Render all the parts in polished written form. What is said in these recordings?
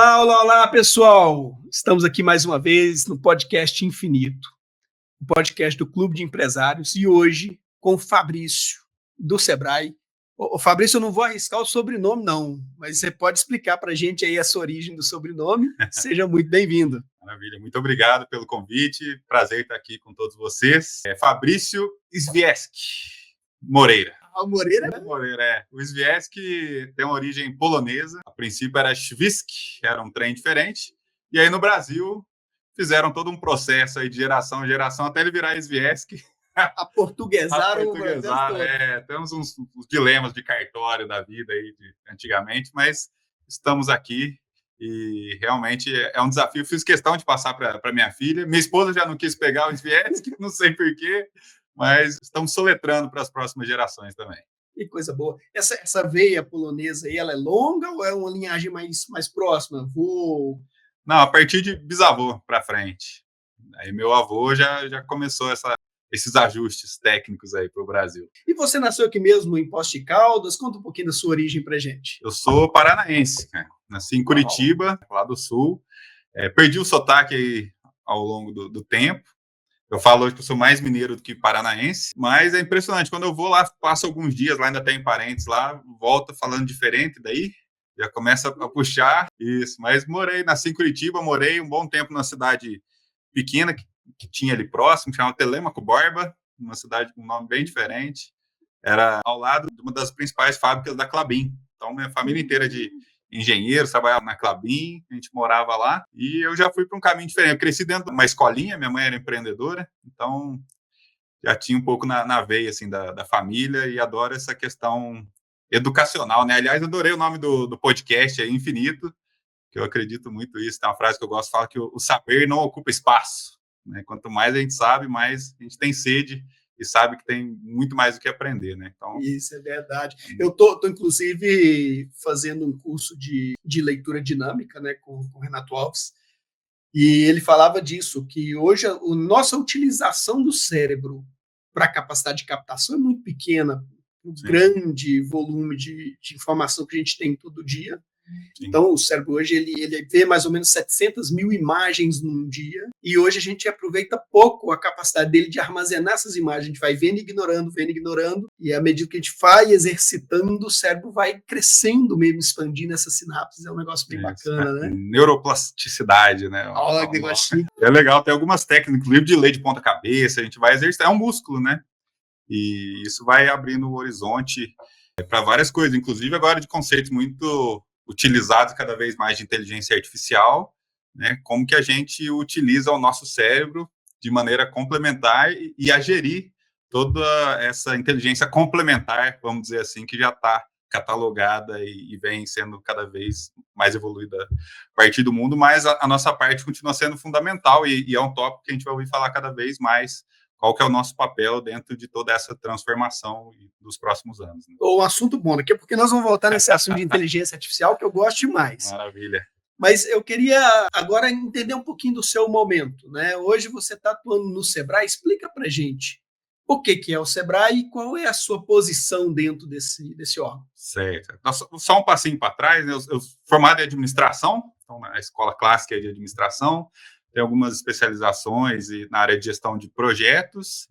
Olá, pessoal! Estamos aqui mais uma vez no Podcast Infinito, o podcast do Clube de Empresários, e hoje com o Fabrício, do Sebrae. Fabrício, eu não vou arriscar o sobrenome, não, mas você pode explicar para a gente aí essa origem do sobrenome. Seja muito bem-vindo. Maravilha, muito obrigado pelo convite, prazer estar aqui com todos vocês. Fabrício Świeski Moreira. Moreira. O Świeski tem uma origem polonesa. A princípio era Świeski, era um trem diferente. E aí no Brasil fizeram todo um processo aí de geração em geração até ele virar Świeski. Aportuguesaram. Temos uns dilemas de cartório da vida aí antigamente, mas estamos aqui e realmente é um desafio. Fiz questão de passar para minha filha. Minha esposa já não quis pegar o Świeski, não sei porquê. Mas estamos soletrando para as próximas gerações também. Que coisa boa. Essa veia polonesa aí, ela é longa ou é uma linhagem mais próxima? Não, a partir de bisavô para frente. Aí meu avô já começou esses ajustes técnicos aí para o Brasil. E você nasceu aqui mesmo em Poços de Caldas? Conta um pouquinho da sua origem para gente. Eu sou paranaense, né? Nasci em Curitiba, lá do Sul. Perdi o sotaque aí ao longo do tempo. Eu falo hoje que eu sou mais mineiro do que paranaense, mas é impressionante. Quando eu vou lá, passo alguns dias, lá ainda tem parentes lá, volta falando diferente, daí já começa a puxar isso. Mas nasci em Curitiba, morei um bom tempo numa cidade pequena que tinha ali próximo, que chamava Telêmaco Borba, uma cidade com um nome bem diferente. Era ao lado de uma das principais fábricas da Klabin. Então, minha família inteira de engenheiros, trabalhava na Klabin, a gente morava lá, e eu já fui para um caminho diferente. Eu cresci dentro de uma escolinha, minha mãe era empreendedora, então já tinha um pouco na veia assim, da família, e adoro essa questão educacional, né? Aliás, adorei o nome do podcast aí, Infinito, que eu acredito muito nisso. Tem uma frase que eu gosto de falar, que o saber não ocupa espaço, né? Quanto mais a gente sabe, mais a gente tem sede e sabe que tem muito mais do que aprender, né? Então, isso é verdade. Eu tô inclusive, fazendo um curso de leitura dinâmica, né, com o Renato Alves, e ele falava disso, que hoje a nossa utilização do cérebro para a capacidade de captação é muito pequena, o grande volume de informação que a gente tem todo dia. Sim. Então, o cérebro hoje ele vê mais ou menos 700 mil imagens num dia, e hoje a gente aproveita pouco a capacidade dele de armazenar essas imagens. A gente vai vendo e ignorando, e à medida que a gente vai exercitando, o cérebro vai crescendo mesmo, expandindo essas sinapses. É um negócio bem bacana, né? Neuroplasticidade, né? É legal, tem algumas técnicas, inclusive de lei de ponta cabeça, a gente vai exercitar, é um músculo, né? E isso vai abrindo o horizonte para várias coisas, inclusive agora de conceitos muito utilizados cada vez mais de inteligência artificial, né? Como que a gente utiliza o nosso cérebro de maneira complementar e a gerir toda essa inteligência complementar, vamos dizer assim, que já está catalogada e vem sendo cada vez mais evoluída a partir do mundo, mas a nossa parte continua sendo fundamental e é um tópico que a gente vai ouvir falar cada vez mais. Qual que é o nosso papel dentro de toda essa transformação dos próximos anos? Né? Um assunto bom, daqui a pouco nós vamos voltar nesse assunto de inteligência artificial, que eu gosto demais. Maravilha. Mas eu queria agora entender um pouquinho do seu momento, né? Hoje você está atuando no Sebrae, explica para a gente o que é o Sebrae e qual é a sua posição dentro desse órgão. Certo. Só um passinho para trás, né? Eu formado em administração, então na escola clássica de administração, tem algumas especializações na área de gestão de projetos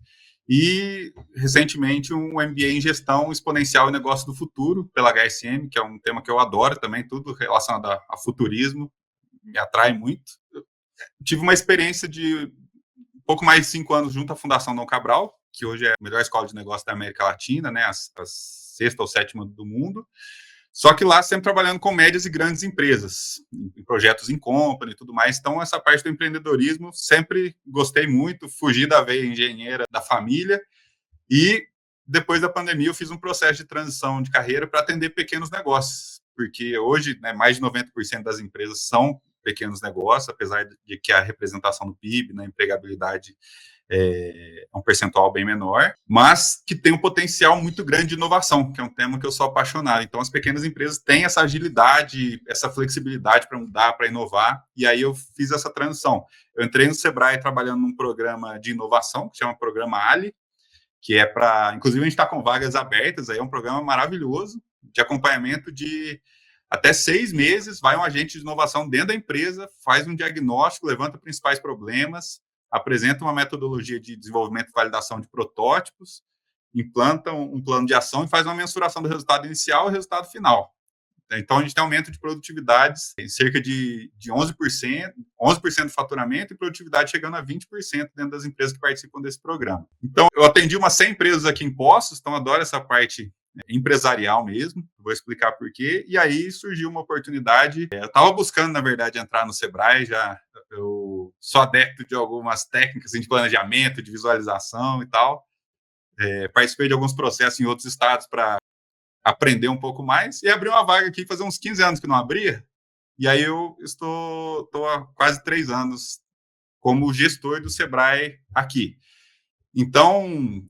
e, recentemente, um MBA em gestão exponencial e negócio do futuro pela HSM, que é um tema que eu adoro também, tudo relacionado a futurismo, me atrai muito. Eu tive uma experiência de um pouco mais de 5 anos junto à Fundação Dom Cabral, que hoje é a melhor escola de negócio da América Latina, né, a 6ª ou 7ª do mundo. Só que lá sempre trabalhando com médias e grandes empresas, em projetos em company e tudo mais. Então, essa parte do empreendedorismo sempre gostei muito, fugi da veia engenheira da família. E depois da pandemia eu fiz um processo de transição de carreira para atender pequenos negócios. Porque hoje, né, mais de 90% das empresas são pequenos negócios, apesar de que a representação do PIB, na empregabilidade, é um percentual bem menor, mas que tem um potencial muito grande de inovação, que é um tema que eu sou apaixonado. Então, as pequenas empresas têm essa agilidade, essa flexibilidade para mudar, para inovar, e aí eu fiz essa transição. Eu entrei no Sebrae trabalhando num programa de inovação, que chama Programa Ali, que é para... Inclusive, a gente está com vagas abertas, aí é um programa maravilhoso de acompanhamento de até 6 meses, vai um agente de inovação dentro da empresa, faz um diagnóstico, levanta principais problemas, apresenta uma metodologia de desenvolvimento e validação de protótipos, implanta um plano de ação e faz uma mensuração do resultado inicial e resultado final. Então, a gente tem aumento de produtividades em cerca de 11% do faturamento e produtividade chegando a 20% dentro das empresas que participam desse programa. Então, eu atendi umas 100 empresas aqui em Poços, então adoro essa parte empresarial mesmo, vou explicar por quê, e aí surgiu uma oportunidade, eu estava buscando, na verdade, entrar no Sebrae, eu sou adepto de algumas técnicas de planejamento, de visualização e tal, participei de alguns processos em outros estados para aprender um pouco mais, e abri uma vaga aqui, fazer uns 15 anos que não abria, e aí eu estou há quase 3 anos como gestor do Sebrae aqui. Então,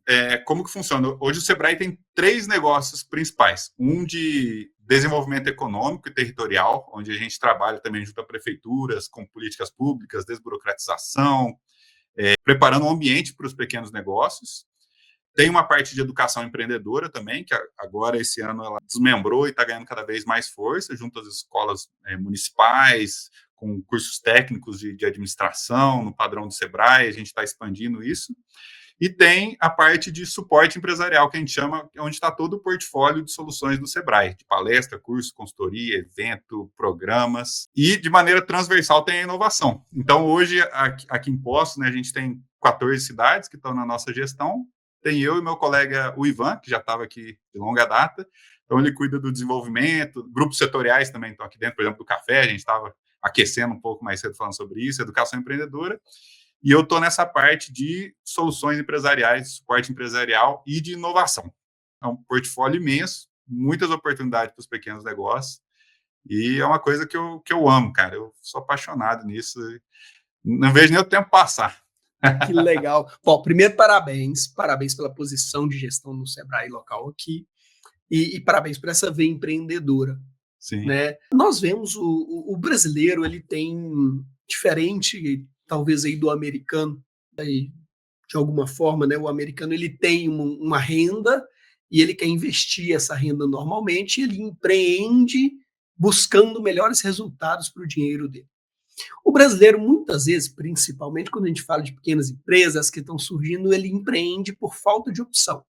como que funciona? Hoje o Sebrae tem 3 negócios principais. Um de desenvolvimento econômico e territorial, onde a gente trabalha também junto a prefeituras, com políticas públicas, desburocratização, preparando um ambiente para os pequenos negócios. Tem uma parte de educação empreendedora também, que agora, esse ano, ela desmembrou e está ganhando cada vez mais força, junto às escolas municipais, com cursos técnicos de administração, no padrão do Sebrae, a gente está expandindo isso. E tem a parte de suporte empresarial, que a gente chama, onde está todo o portfólio de soluções do Sebrae, de palestra, curso, consultoria, evento, programas. E, de maneira transversal, tem a inovação. Então, hoje, aqui em Poços, né, a gente tem 14 cidades que estão na nossa gestão. Tem eu e meu colega, o Ivan, que já estava aqui de longa data. Então, ele cuida do desenvolvimento. Grupos setoriais também estão aqui dentro, por exemplo, do café. A gente estava aquecendo um pouco mais cedo falando sobre isso, educação empreendedora. E eu estou nessa parte de soluções empresariais, suporte empresarial e de inovação. É um portfólio imenso, muitas oportunidades para os pequenos negócios. E é uma coisa que eu amo, cara. Eu sou apaixonado nisso. Não vejo nem o tempo passar. Que legal. Bom, primeiro, parabéns pela posição de gestão no Sebrae local aqui e parabéns por essa veia empreendedora. Sim. Né? Nós vemos o brasileiro, ele tem, diferente talvez aí do americano, aí, de alguma forma, né? O americano ele tem uma renda e ele quer investir essa renda normalmente, e ele empreende buscando melhores resultados para o dinheiro dele. O brasileiro, muitas vezes, principalmente quando a gente fala de pequenas empresas que estão surgindo, ele empreende por falta de opção.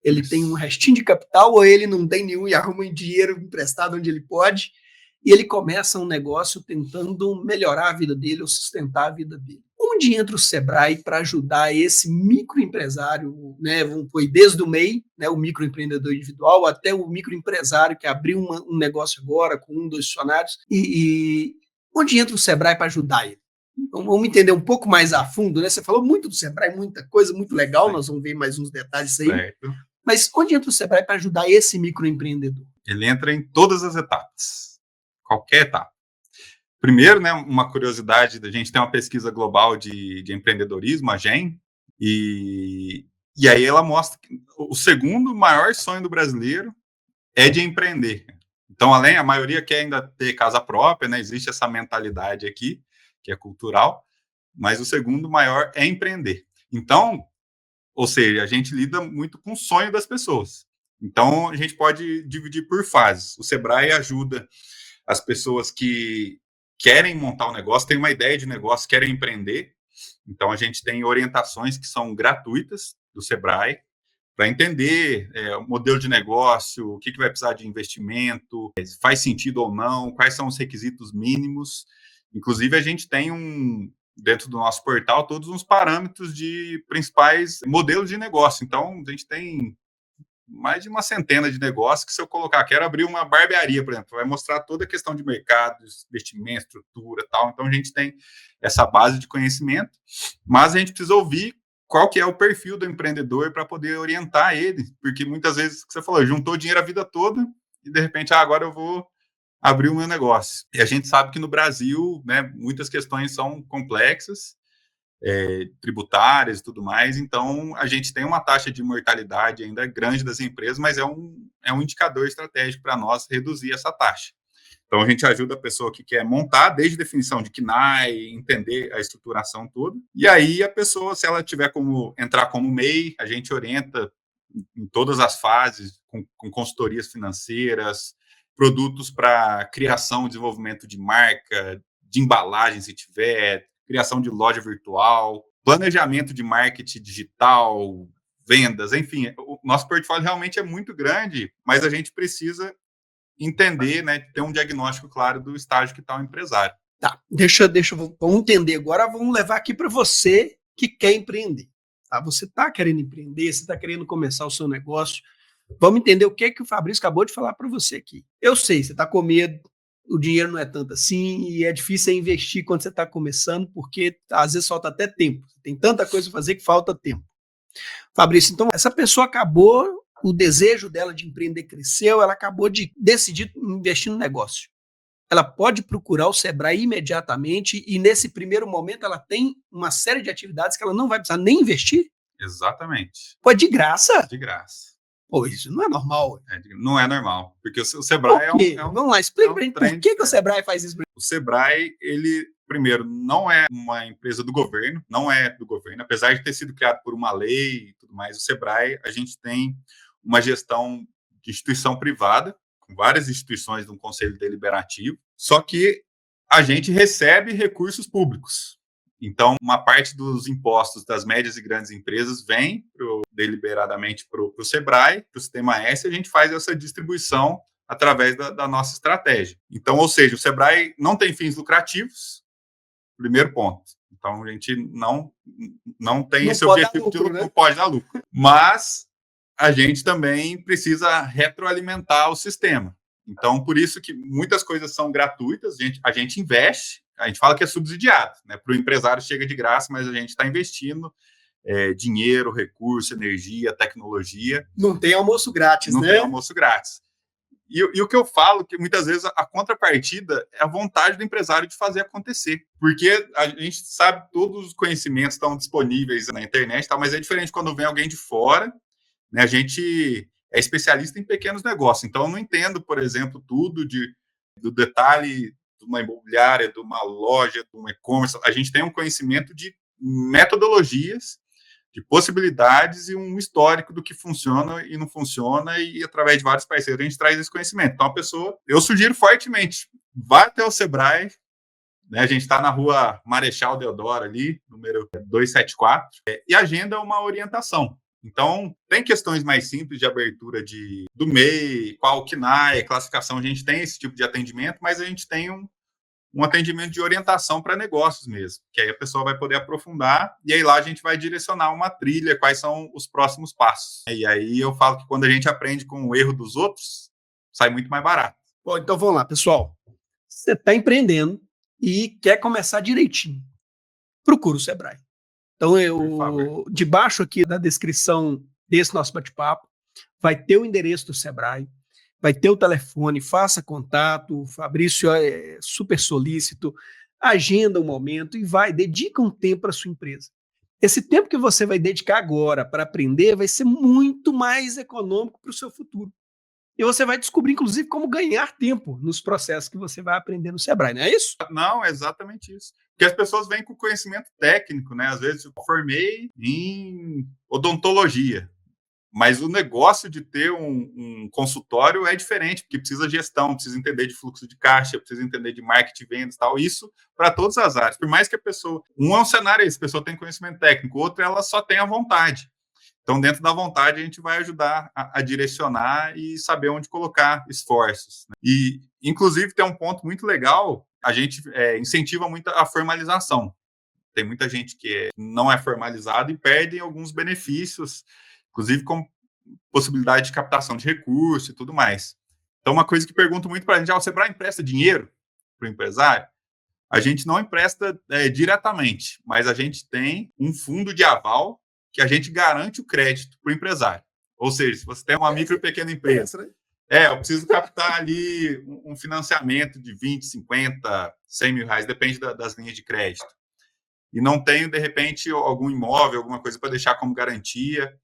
Ele tem um restinho de capital ou ele não tem nenhum e arruma dinheiro emprestado onde ele pode, e ele começa um negócio tentando melhorar a vida dele ou sustentar a vida dele. Onde entra o Sebrae para ajudar esse microempresário, né, foi desde o MEI, né, o microempreendedor individual, até o microempresário que abriu um negócio agora com 1, 2 funcionários, e onde entra o Sebrae para ajudar ele? Então, vamos entender um pouco mais a fundo, né? Você falou muito do Sebrae, muita coisa, muito legal, nós vamos ver mais uns detalhes aí. Certo. Mas onde entra o Sebrae para ajudar esse microempreendedor? Ele entra em todas as etapas, qualquer etapa. Primeiro, né, uma curiosidade, a gente tem uma pesquisa global de empreendedorismo, a GEM, e aí ela mostra que o segundo maior sonho do brasileiro é de empreender. Então, a maioria quer ainda ter casa própria, né? Existe essa mentalidade aqui, que é cultural, mas o segundo maior é empreender. Então, ou seja, a gente lida muito com o sonho das pessoas. Então, a gente pode dividir por fases. O Sebrae ajuda as pessoas que querem montar um negócio, têm uma ideia de negócio, querem empreender. Então, a gente tem orientações que são gratuitas do Sebrae, para entender o modelo de negócio, o que vai precisar de investimento, se faz sentido ou não, quais são os requisitos mínimos. Inclusive, a gente tem dentro do nosso portal, todos os parâmetros de principais modelos de negócio. Então, a gente tem mais de uma centena de negócios que, se eu colocar, quero abrir uma barbearia, por exemplo, vai mostrar toda a questão de mercado, investimento, estrutura e tal. Então, a gente tem essa base de conhecimento, mas a gente precisa ouvir qual que é o perfil do empreendedor para poder orientar ele, porque muitas vezes, que você falou, juntou dinheiro a vida toda e, de repente, agora eu vou abrir o meu negócio. E a gente sabe que no Brasil, né, muitas questões são complexas, tributárias e tudo mais, então a gente tem uma taxa de mortalidade ainda grande das empresas, mas é um indicador estratégico para nós reduzir essa taxa. Então, a gente ajuda a pessoa que quer montar, desde definição de KNAI, entender a estruturação toda. E aí, a pessoa, se ela tiver como entrar como MEI, a gente orienta em todas as fases, com consultorias financeiras, produtos para criação, desenvolvimento de marca, de embalagem, se tiver, criação de loja virtual, planejamento de marketing digital, vendas, enfim, o nosso portfólio realmente é muito grande, mas a gente precisa entender, né, ter um diagnóstico claro do estágio que está o empresário. Tá, vamos entender agora, vamos levar aqui para você que quer empreender. Tá? Você está querendo empreender, você está querendo começar o seu negócio, vamos entender o que o Fabrício acabou de falar para você aqui. Eu sei, você está com medo, o dinheiro não é tanto assim, e é difícil investir quando você está começando, porque às vezes falta até tempo. Tem tanta coisa para fazer que falta tempo. Fabrício, então essa pessoa acabou, o desejo dela de empreender cresceu, ela acabou de decidir investir no negócio. Ela pode procurar o Sebrae imediatamente e nesse primeiro momento ela tem uma série de atividades que ela não vai precisar nem investir? Exatamente. Pô, de graça? De graça. Pô, isso não é normal. Não é normal, porque o Sebrae Vamos lá, explica pra gente por que o Sebrae faz isso. O Sebrae, ele, primeiro, não é uma empresa do governo, não é do governo, apesar de ter sido criado por uma lei e tudo mais, o Sebrae, a gente tem uma gestão de instituição privada, com várias instituições de um conselho deliberativo, só que a gente recebe recursos públicos. Então, uma parte dos impostos das médias e grandes empresas vem deliberadamente para o Sebrae, para o Sistema S, e a gente faz essa distribuição através da nossa estratégia. Então, ou seja, o Sebrae não tem fins lucrativos, primeiro ponto. Então, a gente não tem esse objetivo de lucro, né? Não pode dar lucro. Mas a gente também precisa retroalimentar o sistema. Então, por isso que muitas coisas são gratuitas, a gente investe, a gente fala que é subsidiado, né? Para o empresário chega de graça, mas a gente está investindo dinheiro, recurso, energia, tecnologia. Não tem almoço grátis, né? Não tem almoço grátis. E o que eu falo, que muitas vezes a contrapartida é a vontade do empresário de fazer acontecer. Porque a gente sabe, todos os conhecimentos estão disponíveis na internet, mas é diferente quando vem alguém de fora, né? A gente é especialista em pequenos negócios, então eu não entendo, por exemplo, tudo do detalhe de uma imobiliária, de uma loja, de um e-commerce. A gente tem um conhecimento de metodologias, de possibilidades e um histórico do que funciona e não funciona, e através de vários parceiros a gente traz esse conhecimento. Então, a pessoa, eu sugiro fortemente, vá até o Sebrae, né? A gente está na rua Marechal Deodoro ali, número 274, e agenda uma orientação. Então, tem questões mais simples de abertura do MEI, qual KNAI, classificação, a gente tem esse tipo de atendimento, mas a gente tem um atendimento de orientação para negócios mesmo, que aí a pessoa vai poder aprofundar, e aí lá a gente vai direcionar uma trilha, quais são os próximos passos. E aí eu falo que quando a gente aprende com o erro dos outros, sai muito mais barato. Bom, então vamos lá, pessoal. Você está empreendendo e quer começar direitinho, procura o Sebrae. Então, debaixo aqui da descrição desse nosso bate-papo, vai ter o endereço do Sebrae, vai ter o telefone, faça contato, o Fabrício é super solícito, agenda um momento e dedica um tempo para a sua empresa. Esse tempo que você vai dedicar agora para aprender vai ser muito mais econômico para o seu futuro. E você vai descobrir, inclusive, como ganhar tempo nos processos que você vai aprender no Sebrae, não é isso? Não, é exatamente isso. Porque as pessoas vêm com conhecimento técnico, né? Às vezes eu formei em odontologia, mas o negócio de ter um consultório é diferente, porque precisa de gestão, precisa entender de fluxo de caixa, precisa entender de marketing, vendas e tal. Isso para todas as áreas. Por mais que a pessoa... Um é um cenário esse, a pessoa tem conhecimento técnico, o outro ela só tem a vontade. Então, dentro da vontade, a gente vai ajudar a direcionar e saber onde colocar esforços. Né? E, inclusive, tem um ponto muito legal, a gente incentiva muito a formalização. Tem muita gente que não é formalizada e perde alguns benefícios, inclusive com possibilidade de captação de recursos e tudo mais. Então, uma coisa que pergunto muito para a gente, o Sebrae empresta dinheiro para o empresário? A gente não empresta diretamente, mas a gente tem um fundo de aval que a gente garante o crédito para o empresário. Ou seja, se você tem uma micro e pequena empresa, eu preciso captar ali um financiamento de 20, 50, 100 mil reais, depende das linhas de crédito. E não tenho, de repente, algum imóvel, alguma coisa para deixar como garantia.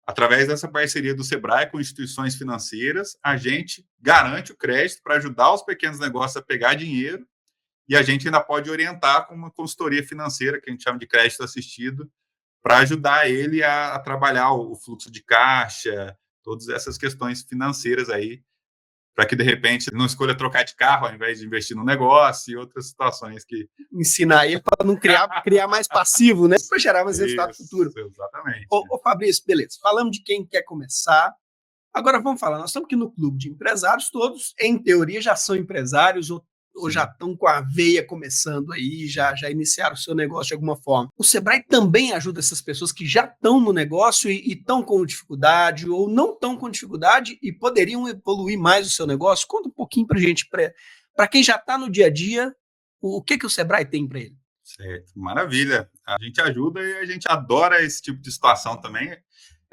Através dessa parceria do Sebrae com instituições financeiras, a gente garante o crédito para ajudar os pequenos negócios a pegar dinheiro, e a gente ainda pode orientar com uma consultoria financeira, que a gente chama de crédito assistido, para ajudar ele a trabalhar o fluxo de caixa, todas essas questões financeiras aí, para que, de repente, não escolha trocar de carro ao invés de investir no negócio e outras situações que... Ensinar ele para não criar mais passivo, né? Para gerar mais resultado futuro. Exatamente. Ô, Fabrício, beleza. Falamos de quem quer começar. Agora vamos falar, nós estamos aqui no clube de empresários, todos, em teoria, já são empresários ou já estão com a veia começando aí, já iniciaram o seu negócio de alguma forma. O Sebrae também ajuda essas pessoas que já estão no negócio e estão com dificuldade ou não estão com dificuldade e poderiam evoluir mais o seu negócio? Conta um pouquinho para a gente, para quem já está no dia a dia, o que o Sebrae tem para ele? Certo, maravilha. A gente ajuda e a gente adora esse tipo de situação também.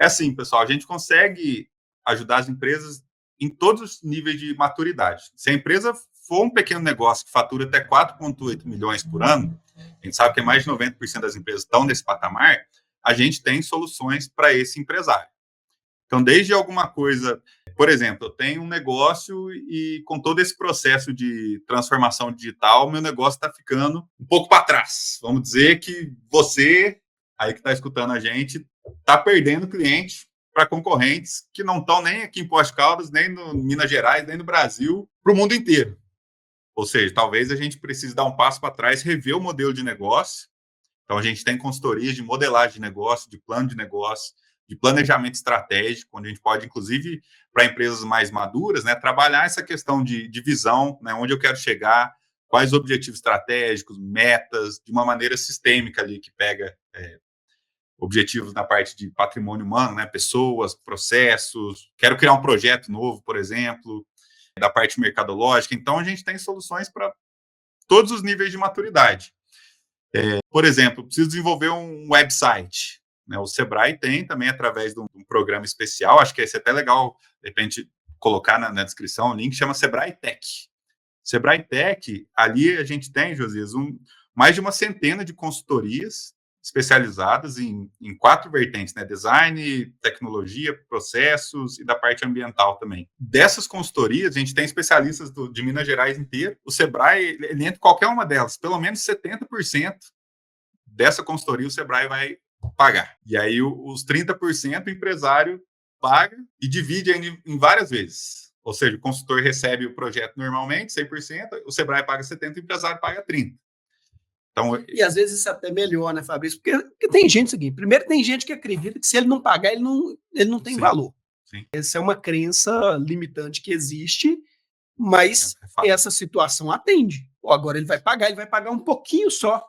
É assim, pessoal, a gente consegue ajudar as empresas em todos os níveis de maturidade. Se a empresa for um pequeno negócio que fatura até 4,8 milhões por ano, a gente sabe que mais de 90% das empresas estão nesse patamar, a gente tem soluções para esse empresário. Então, desde alguma coisa, por exemplo, eu tenho um negócio e com todo esse processo de transformação digital, meu negócio está ficando um pouco para trás. Vamos dizer que você, aí que está escutando a gente, está perdendo cliente para concorrentes que não estão nem aqui em Poços de Caldas, nem no Minas Gerais, nem no Brasil, para o mundo inteiro. Ou seja, talvez a gente precise dar um passo para trás, rever o modelo de negócio. Então, a gente tem consultorias de modelagem de negócio, de plano de negócio, de planejamento estratégico, onde a gente pode, inclusive, para empresas mais maduras, né, trabalhar essa questão de visão, né, onde eu quero chegar, quais objetivos estratégicos, metas, de uma maneira sistêmica ali, que pega objetivos na parte de patrimônio humano, né, pessoas, processos, quero criar um projeto novo, por exemplo, da parte mercadológica. Então, a gente tem soluções para todos os níveis de maturidade. Por exemplo, preciso desenvolver um website. Né? O Sebrae tem também, através de um programa especial, acho que esse é até legal, de repente, colocar na descrição, o link chama Sebrae Tech. Sebrae Tech, ali a gente tem, Josias, mais de uma centena de consultorias especializadas em 4 vertentes, né? Design, tecnologia, processos e da parte ambiental também. Dessas consultorias, a gente tem especialistas de Minas Gerais inteiro. O Sebrae, ele entra em qualquer uma delas, pelo menos 70% dessa consultoria o Sebrae vai pagar. E aí os 30% o empresário paga e divide em várias vezes. Ou seja, o consultor recebe o projeto normalmente, 100%, o Sebrae paga 70%, o empresário paga 30%. Então, e às vezes isso é até melhor, né, Fabrício? Porque tem gente seguinte, primeiro tem gente que acredita que se ele não pagar, ele não tem valor. Sim. Essa é uma crença limitante que existe, mas essa situação atende. Agora ele vai pagar um pouquinho só,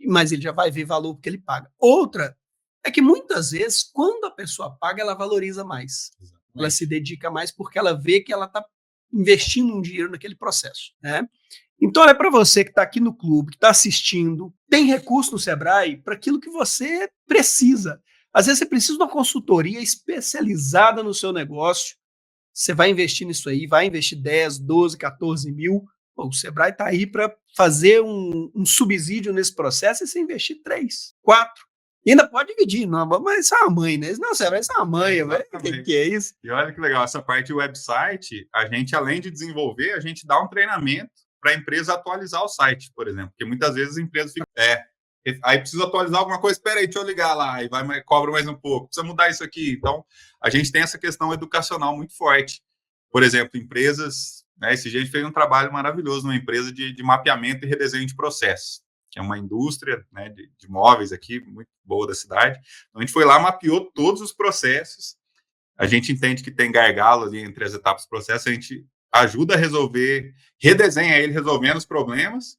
mas ele já vai ver valor porque ele paga. Outra é que muitas vezes, quando a pessoa paga, ela valoriza mais. Exatamente. Ela se dedica mais porque ela vê que ela está investindo um dinheiro naquele processo, né? Então, é para você que está aqui no clube, que está assistindo, tem recurso no Sebrae para aquilo que você precisa. Às vezes você precisa de uma consultoria especializada no seu negócio, você vai investir nisso aí, vai investir 10, 12, 14 mil, o Sebrae está aí para fazer um subsídio nesse processo e você investir 3, 4. E ainda pode dividir, não, mas isso é uma mãe, né? Não, Sebrae, isso é uma mãe, o que é isso? E olha que legal, essa parte do website, a gente, além de desenvolver, a gente dá um treinamento para a empresa atualizar o site, por exemplo, porque muitas vezes a empresa fica, aí precisa atualizar alguma coisa, espera aí, deixa eu ligar lá, e cobra mais um pouco, precisa mudar isso aqui. Então, a gente tem essa questão educacional muito forte. Por exemplo, empresas, né, esse gente fez um trabalho maravilhoso numa empresa de mapeamento e redesenho de processos, que é uma indústria, né, de móveis aqui, muito boa da cidade. Então, a gente foi lá, mapeou todos os processos, a gente entende que tem gargalo ali entre as etapas do processo, a gente ajuda a resolver, redesenha ele resolvendo os problemas,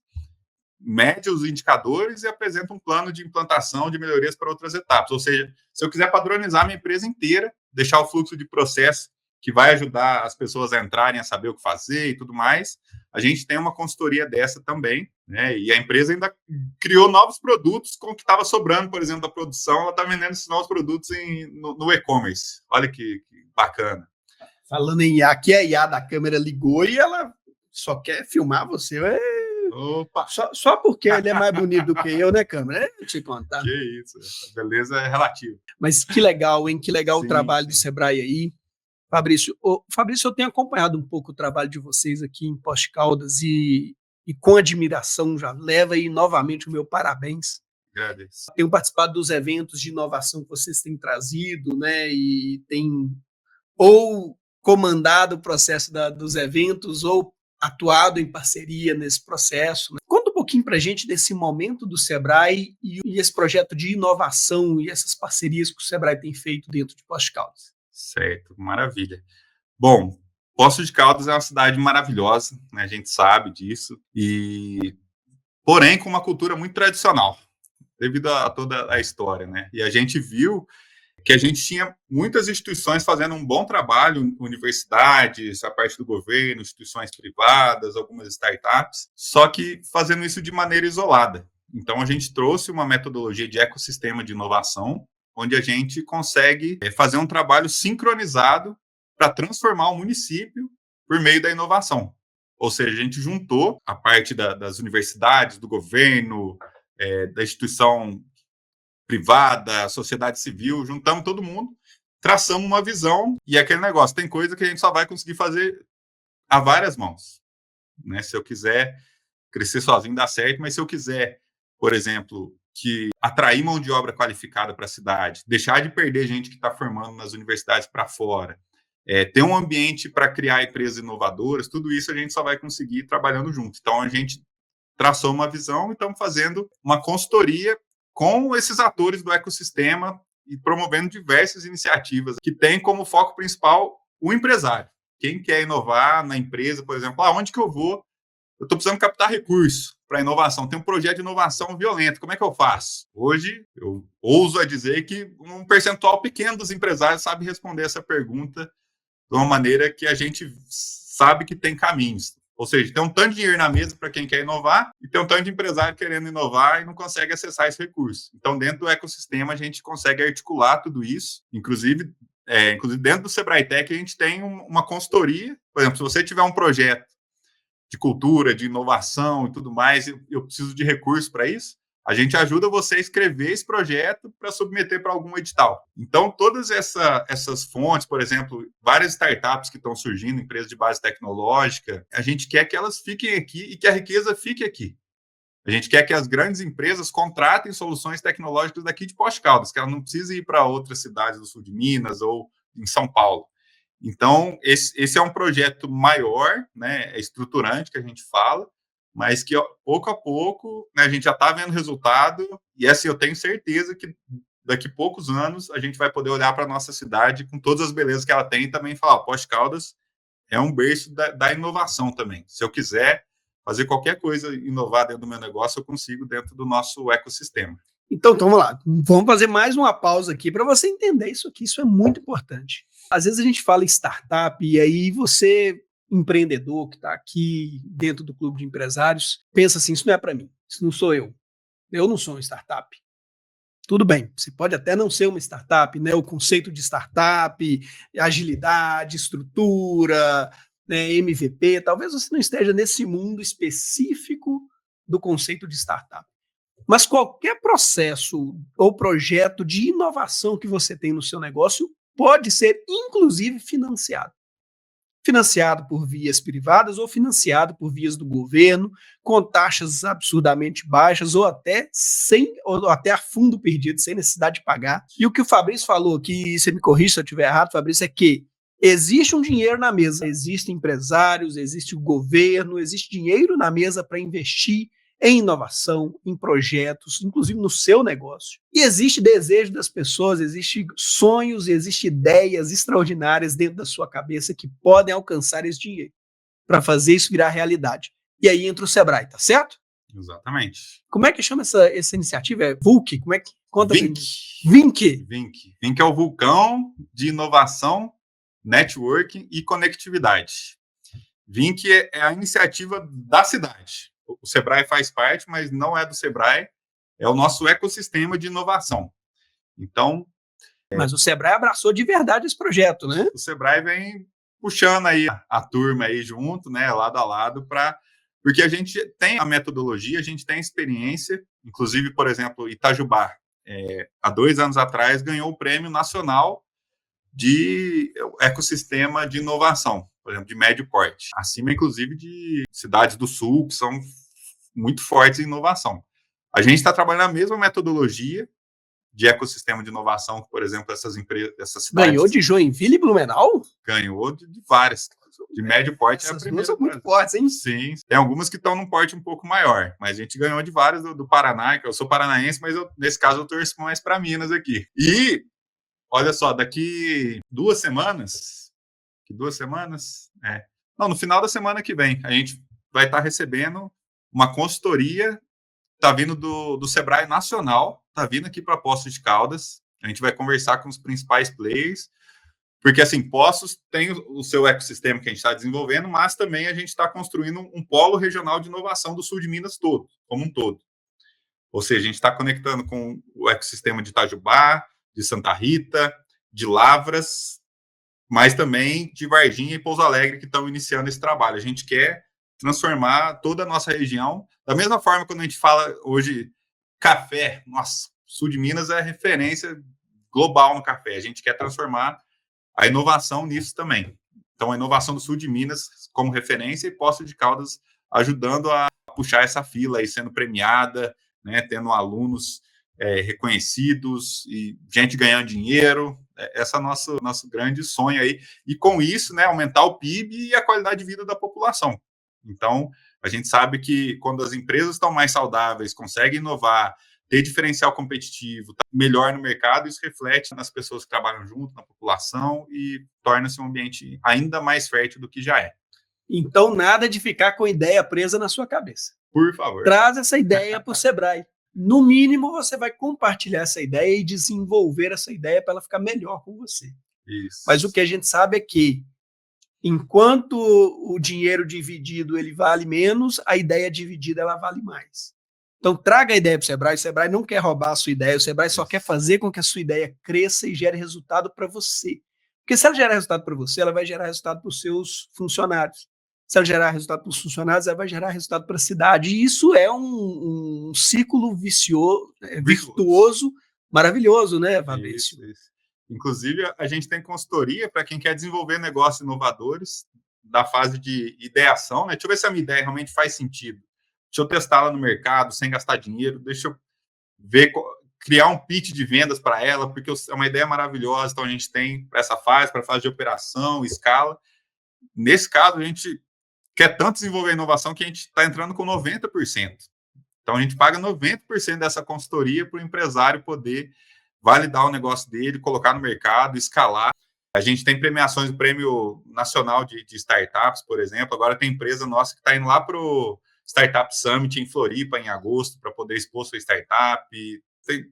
mede os indicadores e apresenta um plano de implantação de melhorias para outras etapas. Ou seja, se eu quiser padronizar minha empresa inteira, deixar o fluxo de processo que vai ajudar as pessoas a entrarem, a saber o que fazer e tudo mais, a gente tem uma consultoria dessa também, né? E a empresa ainda criou novos produtos com o que estava sobrando, por exemplo, da produção, ela está vendendo esses novos produtos no e-commerce. Olha que bacana. Falando em IA, aqui a IA da câmera ligou e ela só quer filmar você. Opa! Só porque ele é mais bonito do que eu, né, câmera? Eu te contar. Que isso, a beleza é relativa. Mas que legal, hein? Que legal o trabalho do Sebrae aí. Fabrício, eu tenho acompanhado um pouco o trabalho de vocês aqui em Poços de Caldas e com admiração já leva aí novamente o meu parabéns. Agradeço. Tenho participado dos eventos de inovação que vocês têm trazido, né? E tem ou comandado o processo dos eventos ou atuado em parceria nesse processo, né? Conta um pouquinho para a gente desse momento do Sebrae e esse projeto de inovação e essas parcerias que o Sebrae tem feito dentro de Poços de Caldas. Certo, maravilha. Bom, Poços de Caldas é uma cidade maravilhosa, né? A gente sabe disso, porém com uma cultura muito tradicional, devido a toda a história, né? E a gente viu que a gente tinha muitas instituições fazendo um bom trabalho, universidades, a parte do governo, instituições privadas, algumas startups, só que fazendo isso de maneira isolada. Então, a gente trouxe uma metodologia de ecossistema de inovação, onde a gente consegue fazer um trabalho sincronizado para transformar o município por meio da inovação. Ou seja, a gente juntou a parte das universidades, do governo, da instituição privada, sociedade civil, juntamos todo mundo, traçamos uma visão e aquele negócio. Tem coisa que a gente só vai conseguir fazer a várias mãos, né? Se eu quiser crescer sozinho dá certo, mas se eu quiser, por exemplo, que atrair mão de obra qualificada para a cidade, deixar de perder gente que está formando nas universidades para fora, ter um ambiente para criar empresas inovadoras, tudo isso a gente só vai conseguir trabalhando junto. Então, a gente traçou uma visão e estamos fazendo uma consultoria com esses atores do ecossistema e promovendo diversas iniciativas que têm como foco principal o empresário. Quem quer inovar na empresa, por exemplo, onde que eu vou? Eu estou precisando captar recursos para inovação. Tem um projeto de inovação violento. Como é que eu faço? Hoje, eu ouso a dizer que um percentual pequeno dos empresários sabe responder essa pergunta de uma maneira que a gente sabe que tem caminhos. Ou seja, tem um tanto de dinheiro na mesa para quem quer inovar e tem um tanto de empresário querendo inovar e não consegue acessar esse recurso. Então, dentro do ecossistema, a gente consegue articular tudo isso. Inclusive dentro do Sebrae Tech, a gente tem uma consultoria. Por exemplo, se você tiver um projeto de cultura, de inovação e tudo mais, eu preciso de recursos para isso, a gente ajuda você a escrever esse projeto para submeter para algum edital. Então, todas essas fontes, por exemplo, várias startups que estão surgindo, empresas de base tecnológica, a gente quer que elas fiquem aqui e que a riqueza fique aqui. A gente quer que as grandes empresas contratem soluções tecnológicas daqui de Poços de Caldas, que ela não precise ir para outras cidades do sul de Minas ou em São Paulo. Então, esse é um projeto maior, né, estruturante que a gente fala, mas que pouco a pouco, né, a gente já está vendo resultado, e assim, eu tenho certeza que daqui a poucos anos a gente vai poder olhar para a nossa cidade com todas as belezas que ela tem e também falar, Poços de Caldas é um berço da inovação também. Se eu quiser fazer qualquer coisa, inovar dentro do meu negócio, eu consigo dentro do nosso ecossistema. Então, vamos lá. Vamos fazer mais uma pausa aqui para você entender isso aqui. Isso é muito importante. Às vezes a gente fala em startup e aí você, empreendedor que está aqui dentro do clube de empresários, pensa assim, isso não é para mim, isso não sou eu. Eu não sou uma startup. Tudo bem, você pode até não ser uma startup, né? O conceito de startup, agilidade, estrutura, né, MVP, talvez você não esteja nesse mundo específico do conceito de startup. Mas qualquer processo ou projeto de inovação que você tem no seu negócio pode ser, inclusive, financiado. Financiado por vias privadas ou financiado por vias do governo, com taxas absurdamente baixas ou até a fundo perdido, sem necessidade de pagar. E o que o Fabrício falou, que você me corrige se eu estiver errado, Fabrício, é que existe um dinheiro na mesa, existem empresários, existe o governo, existe dinheiro na mesa para investir em inovação, em projetos, inclusive no seu negócio. E existe desejo das pessoas, existe sonhos, existe ideias extraordinárias dentro da sua cabeça que podem alcançar esse dinheiro para fazer isso virar realidade. E aí entra o Sebrae, tá certo? Exatamente. Como é que chama essa iniciativa? É VUC? Como é que conta? Vink. Vink é o vulcão de inovação, networking e conectividade. Vink é a iniciativa da cidade. O Sebrae faz parte, mas não é do Sebrae, é o nosso ecossistema de inovação. Então... Mas o Sebrae abraçou de verdade esse projeto, né? O Sebrae vem puxando aí a turma aí junto, né, lado a lado, porque a gente tem a metodologia, a gente tem a experiência, inclusive, por exemplo, Itajubá, há 2 anos atrás, ganhou o Prêmio Nacional de Ecossistema de Inovação, por exemplo, de médio porte, acima, inclusive, de cidades do sul, que são muito fortes em inovação. A gente está trabalhando a mesma metodologia, de ecossistema de inovação, por exemplo, essas empresas, essas cidades... Ganhou de Joinville e Blumenau? Ganhou de várias. De médio porte. Essas duas são muito fortes, hein? Sim. Tem algumas que estão num porte um pouco maior, mas a gente ganhou de várias do Paraná, que eu sou paranaense, mas nesse caso eu torço mais para Minas aqui. E, olha só, daqui 2 semanas... Não, no final da semana que vem, a gente vai estar recebendo uma consultoria, está vindo do Sebrae Nacional, está vindo aqui para Poços de Caldas, a gente vai conversar com os principais players, porque, assim, Poços tem o seu ecossistema que a gente está desenvolvendo, mas também a gente está construindo um polo regional de inovação do sul de Minas todo, como um todo. Ou seja, a gente está conectando com o ecossistema de Itajubá, de Santa Rita, de Lavras, mas também de Varginha e Pouso Alegre, que estão iniciando esse trabalho. A gente quer transformar toda a nossa região, da mesma forma quando a gente fala hoje café, nossa, sul de Minas é referência global no café, a gente quer transformar a inovação nisso também. Então, a inovação do sul de Minas como referência e Poços de Caldas ajudando a puxar essa fila aí, sendo premiada, né, tendo alunos reconhecidos e gente ganhando dinheiro. Esse é nosso grande sonho aí. E com isso, né, aumentar o PIB e a qualidade de vida da população. Então, a gente sabe que quando as empresas estão mais saudáveis, conseguem inovar, ter diferencial competitivo, tá melhor no mercado, isso reflete nas pessoas que trabalham junto, na população, e torna-se um ambiente ainda mais fértil do que já é. Então, nada de ficar com a ideia presa na sua cabeça. Por favor. Traz essa ideia para o Sebrae. No mínimo, você vai compartilhar essa ideia e desenvolver essa ideia para ela ficar melhor com você. Isso. Mas o que a gente sabe é que, enquanto o dinheiro dividido ele vale menos, a ideia dividida ela vale mais. Então, traga a ideia para o Sebrae não quer roubar a sua ideia, o Sebrae só quer fazer com que a sua ideia cresça e gere resultado para você. Porque se ela gerar resultado para você, ela vai gerar resultado para os seus funcionários. Se ela gerar resultado para os funcionários, ela vai gerar resultado para a cidade. E isso é um ciclo virtuoso, maravilhoso, né, Fabrício? Isso. Inclusive, a gente tem consultoria para quem quer desenvolver negócios inovadores da fase de ideação, né? Deixa eu ver se a minha ideia realmente faz sentido. Deixa eu testá-la no mercado sem gastar dinheiro, deixa eu ver, criar um pitch de vendas para ela, porque é uma ideia maravilhosa. Então, a gente tem para essa fase, para a fase de operação, escala. Nesse caso, a gente quer tanto desenvolver a inovação que a gente está entrando com 90%. Então, a gente paga 90% dessa consultoria para o empresário poder validar o negócio dele, colocar no mercado, escalar. A gente tem premiações do Prêmio Nacional de Startups, por exemplo. Agora tem empresa nossa que está indo lá para o Startup Summit em Floripa, em agosto, para poder expor sua startup.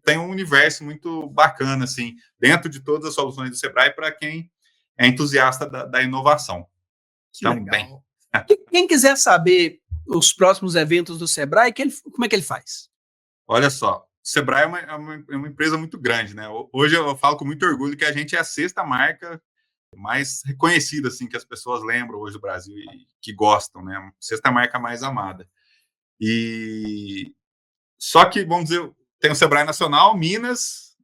Tem um universo muito bacana, assim, dentro de todas as soluções do Sebrae para quem é entusiasta da inovação. Que legal. Quem quiser saber os próximos eventos do Sebrae, como é que ele faz? Olha só, o Sebrae é uma empresa muito grande, né? Hoje eu falo com muito orgulho que a gente é a 6ª marca mais reconhecida, assim, que as pessoas lembram hoje do Brasil e que gostam, né? A 6ª marca mais amada. E só que, vamos dizer, tem o Sebrae Nacional, Minas,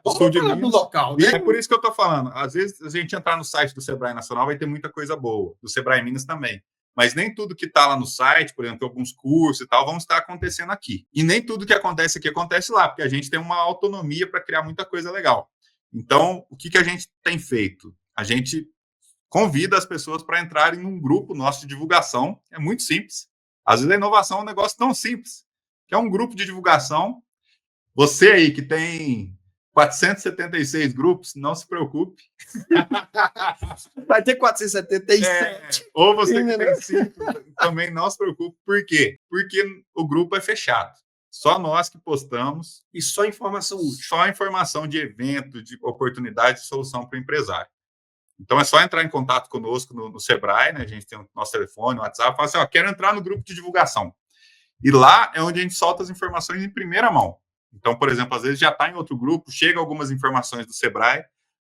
o sul de Minas. Do local, né? É por isso que eu estou falando. Às vezes, a gente entrar no site do Sebrae Nacional vai ter muita coisa boa, do Sebrae Minas também. Mas nem tudo que está lá no site, por exemplo, alguns cursos e tal, vão estar acontecendo aqui. E nem tudo que acontece aqui acontece lá, porque a gente tem uma autonomia para criar muita coisa legal. Então, o que a gente tem feito? A gente convida as pessoas para entrarem num grupo nosso de divulgação. É muito simples. Às vezes a inovação é um negócio tão simples, que é um grupo de divulgação. Você aí que tem 476 grupos, não se preocupe. Vai ter 477. Ou você que tem 5, também não se preocupe. Por quê? Porque o grupo é fechado. Só nós que postamos. E só informação útil. Só informação de evento, de oportunidade de solução para o empresário. Então, é só entrar em contato conosco no Sebrae, né? A gente tem o nosso telefone, o WhatsApp, fala assim, quero entrar no grupo de divulgação. E lá é onde a gente solta as informações em primeira mão. Então, por exemplo, às vezes já está em outro grupo, chega algumas informações do Sebrae,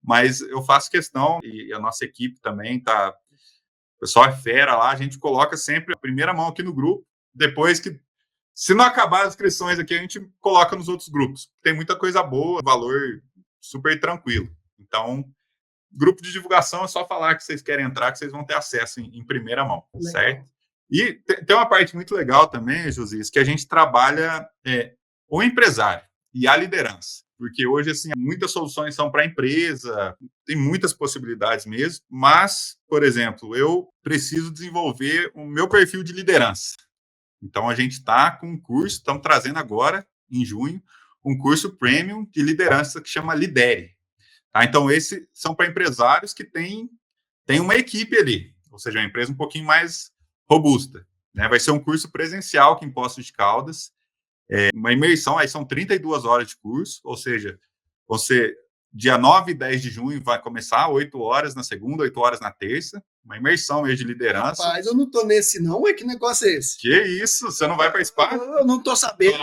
mas eu faço questão, e a nossa equipe também tá, o pessoal é fera lá, a gente coloca sempre a primeira mão aqui no grupo, depois que, se não acabar as inscrições aqui, a gente coloca nos outros grupos. Tem muita coisa boa, valor super tranquilo. Então, grupo de divulgação é só falar que vocês querem entrar, que vocês vão ter acesso em primeira mão, legal. Certo? E tem uma parte muito legal também, Josias, que a gente trabalha o empresário. e a liderança. Porque hoje, assim, muitas soluções são para a empresa, tem muitas possibilidades mesmo, mas, por exemplo, eu preciso desenvolver o meu perfil de liderança. Então, a gente está com um curso, estamos trazendo agora, em junho, um curso premium de liderança que chama Lidere. Tá? Então, esses são para empresários que têm uma equipe ali, ou seja, uma empresa um pouquinho mais robusta. Né? Vai ser um curso presencial aqui em Poços de Caldas, uma imersão, aí são 32 horas de curso, ou seja, você, dia 9 e 10 de junho, vai começar 8 horas na segunda, 8 horas na terça, uma imersão mesmo de liderança. Rapaz, eu não tô nesse não, que negócio é esse? Que isso, você não vai participar? Eu não tô sabendo.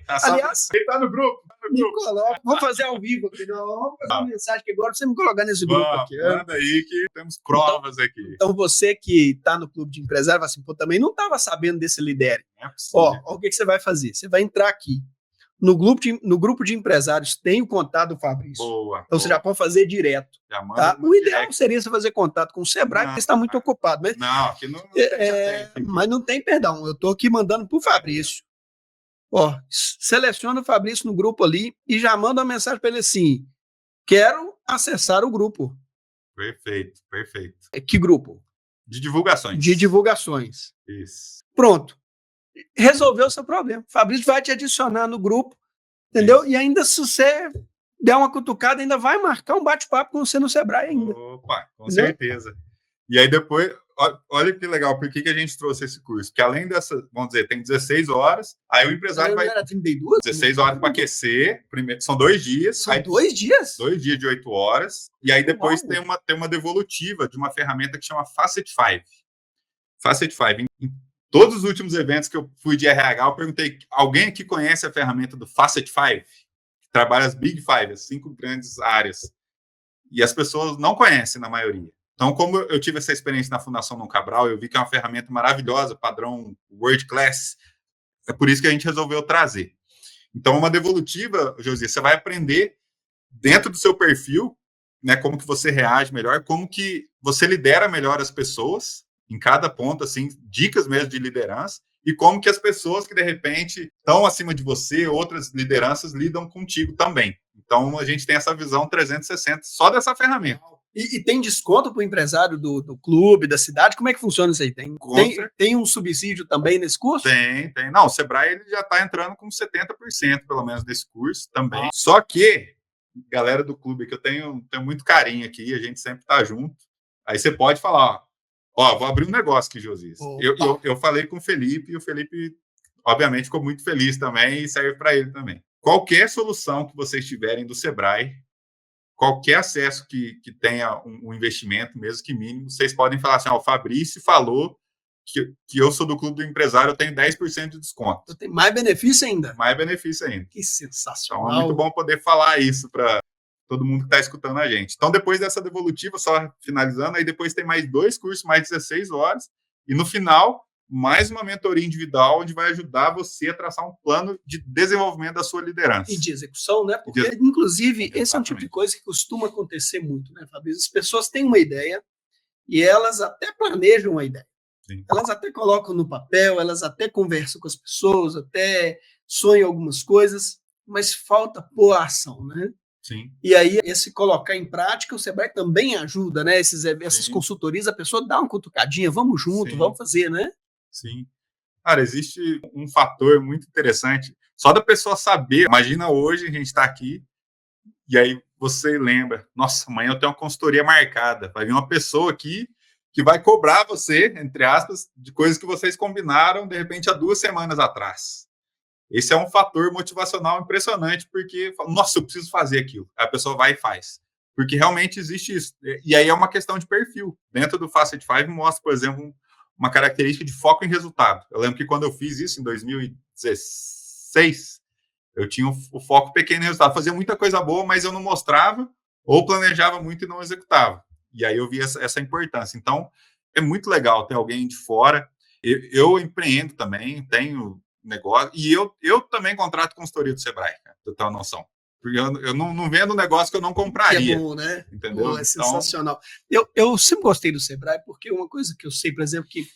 Aliás, ele tá no grupo. Me coloca. Vou fazer ao vivo aqui. Não, vamos fazer uma mensagem aqui agora para você me colocar nesse grupo aqui. Manda aí que temos provas aqui. Então, você que está no clube de empresário, vai assim, pô, também não estava sabendo desse Lidere. Ó, o que você vai fazer? Você vai entrar aqui. No grupo de empresários tem o contato do Fabrício. Boa. Então, você já pode fazer direto. Tá? O ideal seria você fazer contato com o Sebrae, porque você está muito ocupado. Mas, não, aqui não mas não tem perdão. Eu estou aqui mandando para o Fabrício. Ó, seleciona o Fabrício no grupo ali e já manda uma mensagem para ele assim: quero acessar o grupo. Perfeito, perfeito. Que grupo? De divulgações. De divulgações. Isso. Pronto. Resolveu o seu problema. O Fabrício vai te adicionar no grupo, entendeu? Isso. E ainda se você der uma cutucada, ainda vai marcar um bate-papo com você no Sebrae ainda. Opa, com certeza. E aí depois, olha que legal, por que a gente trouxe esse curso? Que além dessa, vamos dizer, tem 16 horas, aí o empresário vai... Era 32? 16 horas para aquecer, primeiro, são 2 dias. São 2 dias? 2 dias de 8 horas, e aí depois tem uma devolutiva de uma ferramenta que chama Facet 5. Facet 5. Em todos os últimos eventos que eu fui de RH, eu perguntei, alguém aqui conhece a ferramenta do Facet 5? Que trabalha as Big Five, as 5 grandes áreas. E as pessoas não conhecem, na maioria. Então, como eu tive essa experiência na Fundação Dom Cabral, eu vi que é uma ferramenta maravilhosa, padrão World Class. É por isso que a gente resolveu trazer. Então, uma devolutiva, Josi, você vai aprender dentro do seu perfil, né, como que você reage melhor, como que você lidera melhor as pessoas, em cada ponto, assim, dicas mesmo de liderança, e como que as pessoas que, de repente, estão acima de você, outras lideranças, lidam contigo também. Então, a gente tem essa visão 360 só dessa ferramenta. E tem desconto para o empresário do clube, da cidade? Como é que funciona isso aí? Tem um subsídio também nesse curso? Tem. Não, o Sebrae ele já está entrando com 70%, pelo menos, desse curso também. Só que, galera do clube, que eu tenho muito carinho aqui, a gente sempre está junto. Aí você pode falar, ó, vou abrir um negócio aqui, Josias. Eu falei com o Felipe, e o Felipe, obviamente, ficou muito feliz também, e serve para ele também. Qualquer solução que vocês tiverem do Sebrae, qualquer acesso que tenha um investimento, mesmo que mínimo, vocês podem falar assim, o Fabrício falou que eu sou do Clube do Empresário, eu tenho 10% de desconto. Eu tenho mais benefício ainda. Mais benefício ainda. Que sensacional. Então, é muito bom poder falar isso para todo mundo que está escutando a gente. Então, depois dessa devolutiva, só finalizando, aí depois tem mais 2 cursos, mais 16 horas, e no final, mais uma mentoria individual, onde vai ajudar você a traçar um plano de desenvolvimento da sua liderança. E de execução, né? Porque, inclusive, esse é um tipo de coisa que costuma acontecer muito, né, Fabrício? As pessoas têm uma ideia e elas até planejam uma ideia. Sim. Elas até colocam no papel, elas até conversam com as pessoas, até sonham algumas coisas, mas falta pôr a ação, né? Sim. E aí, esse colocar em prática, o Sebrae também ajuda, né? Essas consultorias, a pessoa dá uma cutucadinha, vamos junto, Sim. Vamos fazer, né? Sim. Cara, existe um fator muito interessante. Só da pessoa saber. Imagina hoje a gente está aqui e aí você lembra, nossa, amanhã eu tenho uma consultoria marcada. Vai vir uma pessoa aqui que vai cobrar você, entre aspas, de coisas que vocês combinaram, de repente, há 2 semanas atrás. Esse é um fator motivacional impressionante, porque, nossa, eu preciso fazer aquilo. Aí a pessoa vai e faz. Porque realmente existe isso. E aí é uma questão de perfil. Dentro do Facet 5 mostra, por exemplo, uma característica de foco em resultado. Eu lembro que quando eu fiz isso, em 2016, eu tinha o foco pequeno em resultado. Fazia muita coisa boa, mas eu não mostrava, ou planejava muito e não executava. E aí eu vi essa importância. Então, é muito legal ter alguém de fora. Eu empreendo também, tenho negócio, e eu também contrato consultoria do Sebrae, pra ter uma noção. Porque eu não vendo um negócio que eu não compraria. Que é bom, né? Entendeu? Pô, é sensacional. Eu sempre gostei do Sebrae, porque uma coisa que eu sei, por exemplo, que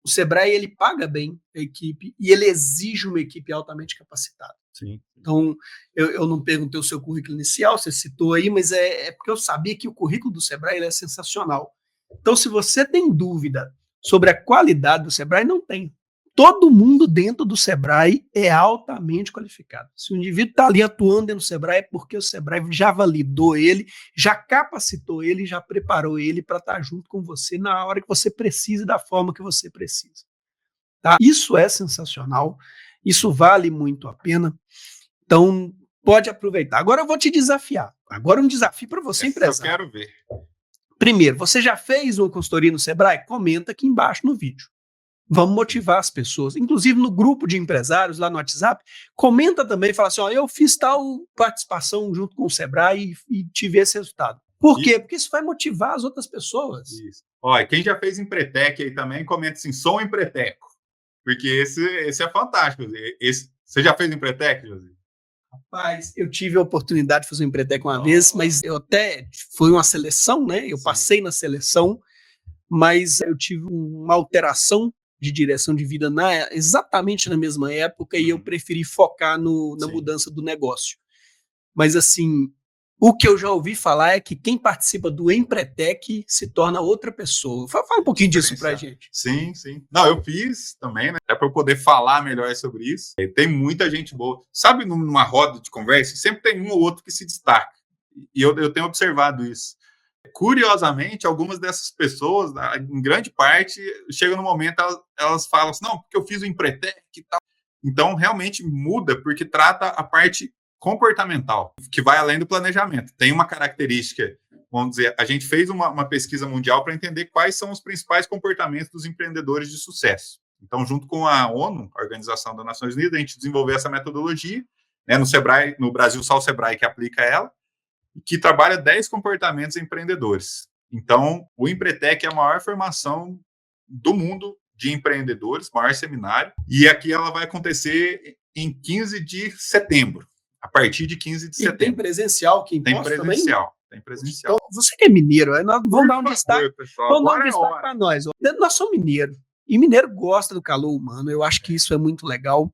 O Sebrae, ele paga bem a equipe e ele exige uma equipe altamente capacitada. Sim. Então, eu não perguntei o seu currículo inicial, você citou aí, mas é porque eu sabia que o currículo do Sebrae ele é sensacional. Então, se você tem dúvida sobre a qualidade do Sebrae, não tem. Todo mundo dentro do Sebrae é altamente qualificado. Se o indivíduo está ali atuando dentro do Sebrae, é porque o Sebrae já validou ele, já capacitou ele, já preparou ele para estar junto com você na hora que você precisa e da forma que você precisa. Tá? Isso é sensacional, isso vale muito a pena. Então, pode aproveitar. Agora eu vou te desafiar. Agora um desafio para você, empresário. Eu quero ver. Primeiro, você já fez uma consultoria no Sebrae? Comenta aqui embaixo no vídeo. Vamos motivar as pessoas. Inclusive no grupo de empresários lá no WhatsApp, comenta também, fala assim, ó, eu fiz tal participação junto com o Sebrae e tive esse resultado. Por quê? Porque isso vai motivar as outras pessoas. Isso. Olha, quem já fez Empretec aí também, comenta assim, sou um empreteco. Porque esse é fantástico. Você já fez Empretec, José? Rapaz, eu tive a oportunidade de fazer um Empretec uma vez, mas eu até foi uma seleção, né? Eu passei na seleção, mas eu tive uma alteração de direção de vida exatamente na mesma época e eu preferi focar na mudança do negócio. Mas assim, o que eu já ouvi falar é que quem participa do Empretec se torna outra pessoa. Fala um pouquinho disso pra gente. Sim, sim. Não, eu fiz também, né? Até para eu poder falar melhor sobre isso. Tem muita gente boa. Sabe, numa roda de conversa, sempre tem um ou outro que se destaca. E eu tenho observado isso. Curiosamente, algumas dessas pessoas, em grande parte, chegam no momento, elas falam assim, não, porque eu fiz o Empretec e tal. Então, realmente muda, porque trata a parte comportamental, que vai além do planejamento. Tem uma característica, vamos dizer, a gente fez uma pesquisa mundial para entender quais são os principais comportamentos dos empreendedores de sucesso. Então, junto com a ONU, a Organização das Nações Unidas, a gente desenvolveu essa metodologia, né, no Sebrae, no Brasil, só o Sebrae que aplica ela, que trabalha 10 comportamentos empreendedores. Então, o Empretec é a maior formação do mundo de empreendedores, maior seminário, e aqui ela vai acontecer em 15 de setembro, a partir de 15 de setembro. Tem presencial que imposta também? Tem presencial. Então, você que é mineiro, nós vamos dar um destaque, pessoal, vamos dar um destaque para nós. Nós somos mineiros, e mineiro gosta do calor humano, eu acho que isso é muito legal,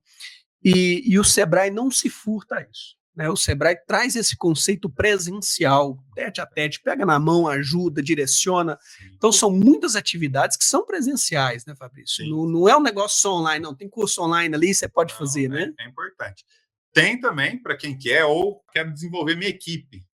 e o Sebrae não se furta a isso. Né, o Sebrae traz esse conceito presencial, tete a tete, pega na mão, ajuda, direciona. Sim. Então, são muitas atividades que são presenciais, né, Fabrício? Não é um negócio só online, não. Tem curso online ali, você pode fazer, né? É importante. Tem também, para quem quer ou quer desenvolver minha equipe.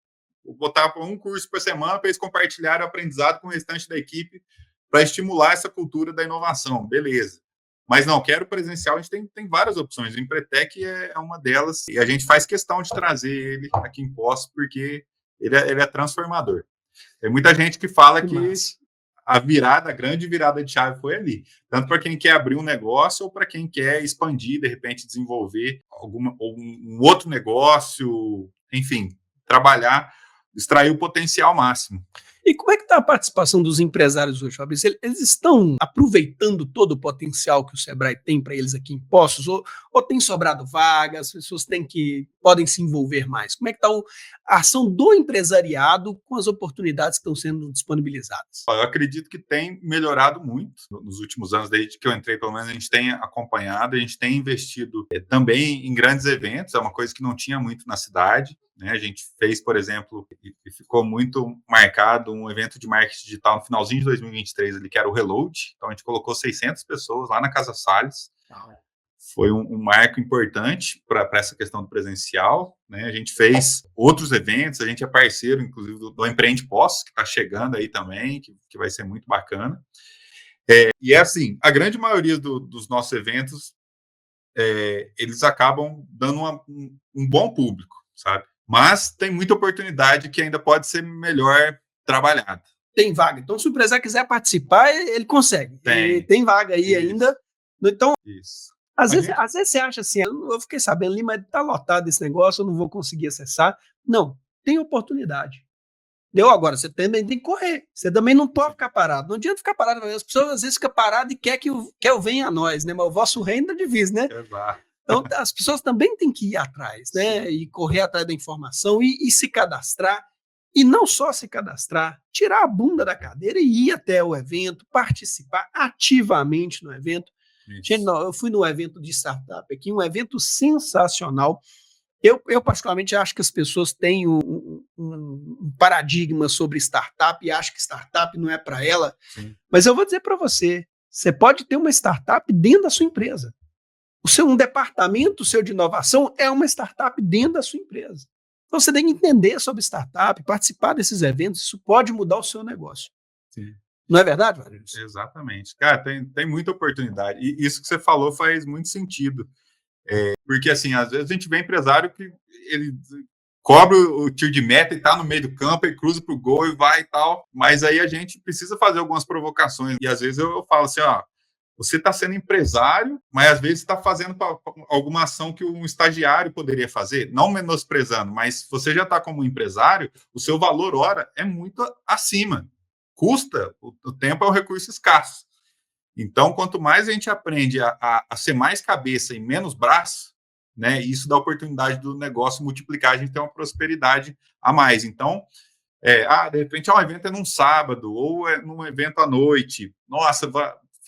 Vou botar um curso por semana para eles compartilharem o aprendizado com o restante da equipe para estimular essa cultura da inovação. Beleza. Mas não, quero presencial, a gente tem várias opções. O Empretec é uma delas e a gente faz questão de trazer ele aqui em Poços porque ele é transformador. Tem muita gente que fala que a grande virada de chave foi ali. Tanto para quem quer abrir um negócio ou para quem quer expandir, de repente desenvolver um outro negócio, enfim, trabalhar, extrair o potencial máximo. E como é que está a participação dos empresários hoje, Fabrício? Eles estão aproveitando todo o potencial que o Sebrae tem para eles aqui em Poços? Ou tem sobrado vagas, as pessoas podem se envolver mais? Como é que está a ação do empresariado com as oportunidades que estão sendo disponibilizadas? Eu acredito que tem melhorado muito nos últimos anos, desde que eu entrei, pelo menos a gente tem acompanhado, a gente tem investido também em grandes eventos, é uma coisa que não tinha muito na cidade. Né? A gente fez, por exemplo, e ficou muito marcado um evento de marketing digital no finalzinho de 2023, ali, que era o Reload. Então, a gente colocou 600 pessoas lá na Casa Salles. Foi um marco importante para essa questão do presencial. Né? A gente fez outros eventos, a gente é parceiro, inclusive, do Empreende Poços, que está chegando aí também, que vai ser muito bacana. E é assim, a grande maioria dos nossos eventos, eles acabam dando um bom público, sabe? Mas tem muita oportunidade que ainda pode ser melhor trabalhada. Tem vaga. Então, se o empresário quiser participar, ele consegue. Tem vaga aí ainda. Então, às vezes você acha assim, eu fiquei sabendo ali, mas está lotado esse negócio, eu não vou conseguir acessar. Não, tem oportunidade. Deu agora, você também tem que correr. Você também não pode ficar parado. Não adianta ficar parado. As pessoas às vezes ficam paradas e quer que eu venha a nós, né? Mas o vosso reino é divisa, né? Exato. Então, as pessoas também têm que ir atrás, né? E correr atrás da informação e se cadastrar. E não só se cadastrar, tirar a bunda da cadeira e ir até o evento, participar ativamente no evento. Gente, não, eu fui no evento de startup aqui, um evento sensacional. Eu particularmente acho que as pessoas têm um paradigma sobre startup e acham que startup não é para ela. Sim. Mas eu vou dizer para você, você pode ter uma startup dentro da sua empresa. Um departamento seu de inovação é uma startup dentro da sua empresa. Então você tem que entender sobre startup, participar desses eventos, isso pode mudar o seu negócio. Sim. Não é verdade, Valério? Exatamente. Cara, tem muita oportunidade. E isso que você falou faz muito sentido. Porque, assim, às vezes a gente vê empresário que ele cobra o tiro de meta e tá no meio do campo e cruza pro gol e vai e tal. Mas aí a gente precisa fazer algumas provocações. E às vezes eu falo assim, ó, você está sendo empresário, mas às vezes está fazendo alguma ação que um estagiário poderia fazer, não menosprezando, mas você já está como empresário, o seu valor hora é muito acima. Custa, o tempo é um recurso escasso. Então, quanto mais a gente aprende a ser mais cabeça e menos braço, né, isso dá a oportunidade do negócio multiplicar, a gente tem uma prosperidade a mais. Então, de repente, um evento é num sábado, ou é num evento à noite. Nossa,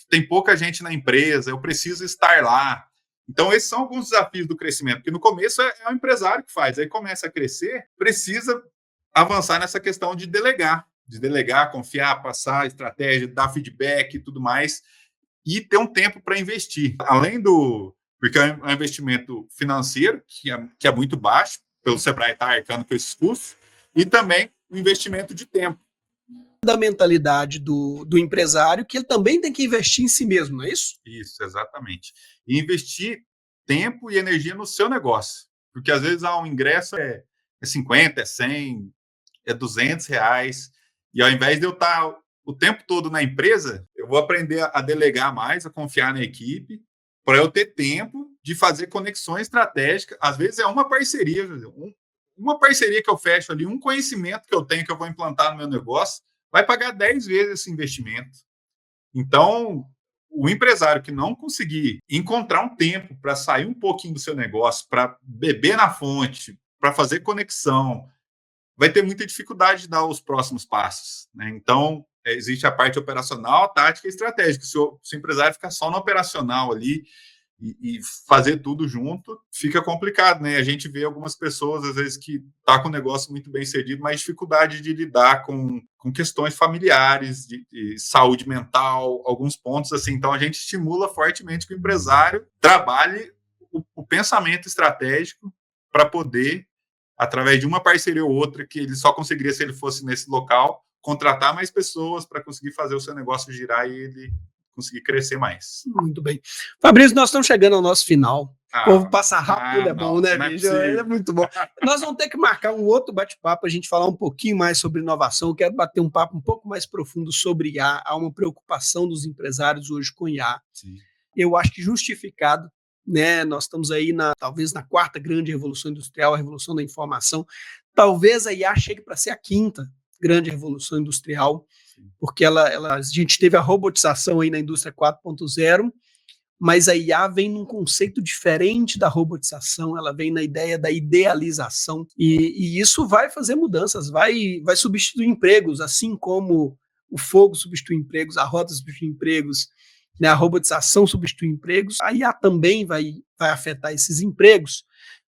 tem pouca gente na empresa, eu preciso estar lá. Então, esses são alguns desafios do crescimento, porque no começo é o empresário que faz, aí começa a crescer, precisa avançar nessa questão de delegar, confiar, passar estratégia, dar feedback e tudo mais, e ter um tempo para investir. Além porque é um investimento financeiro, que é muito baixo, pelo Sebrae estar arcando com esses custos, e também o investimento de tempo. Da mentalidade do empresário, que ele também tem que investir em si mesmo, não é isso? Isso, exatamente. E investir tempo e energia no seu negócio. Porque às vezes um ingresso é 50, é 100, é R$200. E ao invés de eu estar o tempo todo na empresa, eu vou aprender a delegar mais, a confiar na equipe, para eu ter tempo de fazer conexões estratégicas. Às vezes é uma parceria que eu fecho ali, um conhecimento que eu tenho que eu vou implantar no meu negócio, vai pagar 10 vezes esse investimento. Então, o empresário que não conseguir encontrar um tempo para sair um pouquinho do seu negócio, para beber na fonte, para fazer conexão, vai ter muita dificuldade de dar os próximos passos, né? Então, existe a parte operacional, a tática e estratégica. Se o empresário ficar só no operacional ali e fazer tudo junto, fica complicado, né? A gente vê algumas pessoas, às vezes, que tá com o negócio muito bem sucedido, mas dificuldade de lidar com questões familiares, de saúde mental, alguns pontos assim. Então, a gente estimula fortemente que o empresário trabalhe o pensamento estratégico para poder, através de uma parceria ou outra, que ele só conseguiria se ele fosse nesse local, contratar mais pessoas para conseguir fazer o seu negócio girar e ele conseguir crescer mais. Muito bem. Fabrício, nós estamos chegando ao nosso final. O povo passa rápido, é bom, né, bicho? É muito bom. Nós vamos ter que marcar um outro bate-papo, a gente falar um pouquinho mais sobre inovação. Eu quero bater um papo um pouco mais profundo sobre IA. Há uma preocupação dos empresários hoje com IA. Sim. Eu acho que justificado, né? Nós estamos aí talvez na quarta grande revolução industrial, a revolução da informação. Talvez a IA chegue para ser a quinta grande revolução industrial, porque a gente teve a robotização aí na indústria 4.0, mas a IA vem num conceito diferente da robotização, ela vem na ideia da idealização, e isso vai fazer mudanças, vai substituir empregos, assim como o fogo substitui empregos, a roda substitui empregos, né, a robotização substitui empregos, a IA também vai afetar esses empregos.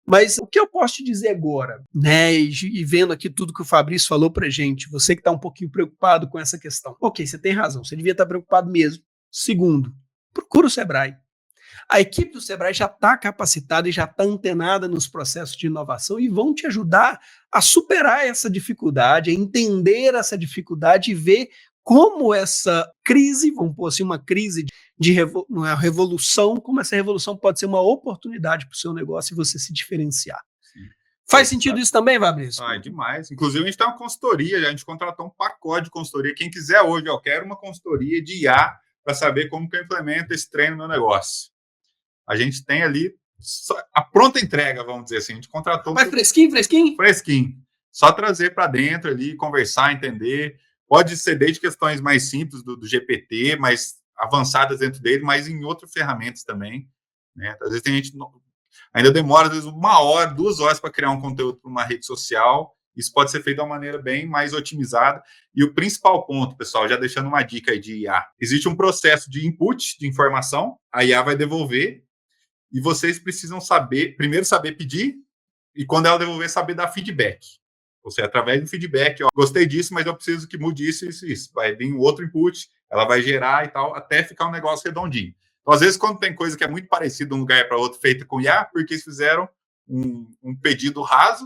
Mas o que eu posso te dizer agora, né, e vendo aqui tudo que o Fabrício falou pra gente, você que está um pouquinho preocupado com essa questão. Ok, você tem razão, você devia estar preocupado mesmo. Segundo, procura o Sebrae. A equipe do Sebrae já está capacitada e já está antenada nos processos de inovação e vão te ajudar a superar essa dificuldade, a entender essa dificuldade e ver como essa crise, vamos pôr assim, uma crise uma revolução, como essa revolução pode ser uma oportunidade para o seu negócio e você se diferenciar. Sim. Faz sentido isso também, Fabrício? É demais. Inclusive, a gente tem uma consultoria, a gente contratou um pacote de consultoria. Quem quiser hoje, eu quero uma consultoria de IA para saber como que eu implemento esse treino no meu negócio. A gente tem ali a pronta entrega, vamos dizer assim. A gente contratou... Mas fresquinho? Fresquinho. Só trazer para dentro ali, conversar, entender. Pode ser desde questões mais simples do GPT, mais avançadas dentro dele, mas em outras ferramentas também, né? Às vezes tem gente... Ainda demora, às vezes, 1 hora, 2 horas para criar um conteúdo para uma rede social, Isso pode ser feito de uma maneira bem mais otimizada. E o principal ponto, pessoal, já deixando uma dica aí de IA, existe um processo de input de informação, a IA vai devolver, e vocês precisam primeiro saber pedir, e quando ela devolver, saber dar feedback. Ou seja, através do feedback, ó, gostei disso, mas eu preciso que mude isso, isso, isso. Vai vir um outro input, ela vai gerar e tal, até ficar um negócio redondinho. Então, às vezes, quando tem coisa que é muito parecida de um lugar para outro, feita com IA, porque eles fizeram um pedido raso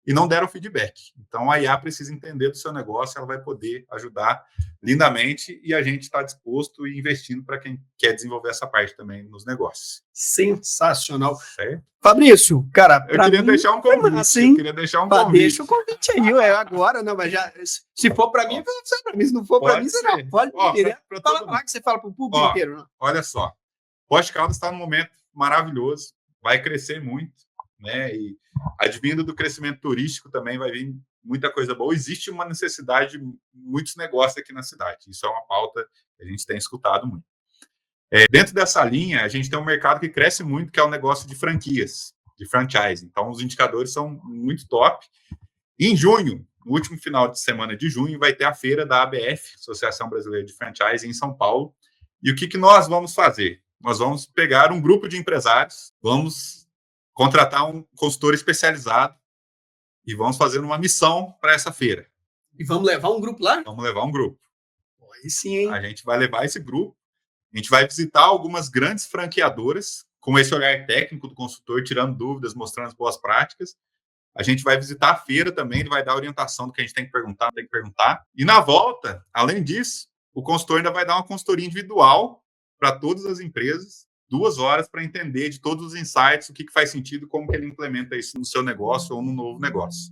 e não deram feedback. Então, a IA precisa entender do seu negócio, ela vai poder ajudar lindamente, e a gente está disposto e investindo para quem quer desenvolver essa parte também nos negócios. Sensacional. Certo? Fabrício, cara, eu queria deixar um convite. Eu queria deixar um convite. Deixa o convite aí, agora, não, mas já, se for para mim, vai ser para mim. Se não for para mim, você não pode direto. Fala lá que você fala para o público inteiro. Não? Olha só, Poços de Caldas está num momento maravilhoso, vai crescer muito, né? E advindo do crescimento turístico também vai vir muita coisa boa. Existe uma necessidade de muitos negócios aqui na cidade. Isso é uma pauta que a gente tem escutado muito. Dentro dessa linha, a gente tem um mercado que cresce muito, que é o negócio de franquias, de franchise. Então, os indicadores são muito top. Em junho, no último final de semana de junho, vai ter a feira da ABF, Associação Brasileira de Franchise, em São Paulo. E o que nós vamos fazer? Nós vamos pegar um grupo de empresários, vamos contratar um consultor especializado e vamos fazer uma missão para essa feira. E vamos levar um grupo lá? Vamos levar um grupo. Aí sim, hein? A gente vai levar esse grupo, a gente vai visitar algumas grandes franqueadoras, com esse olhar técnico do consultor, tirando dúvidas, mostrando as boas práticas. A gente vai visitar a feira também, ele vai dar orientação do que a gente tem que perguntar. E na volta, além disso, o consultor ainda vai dar uma consultoria individual para todas as empresas, 2 horas para entender de todos os insights, o que faz sentido, como que ele implementa isso no seu negócio ou no novo negócio.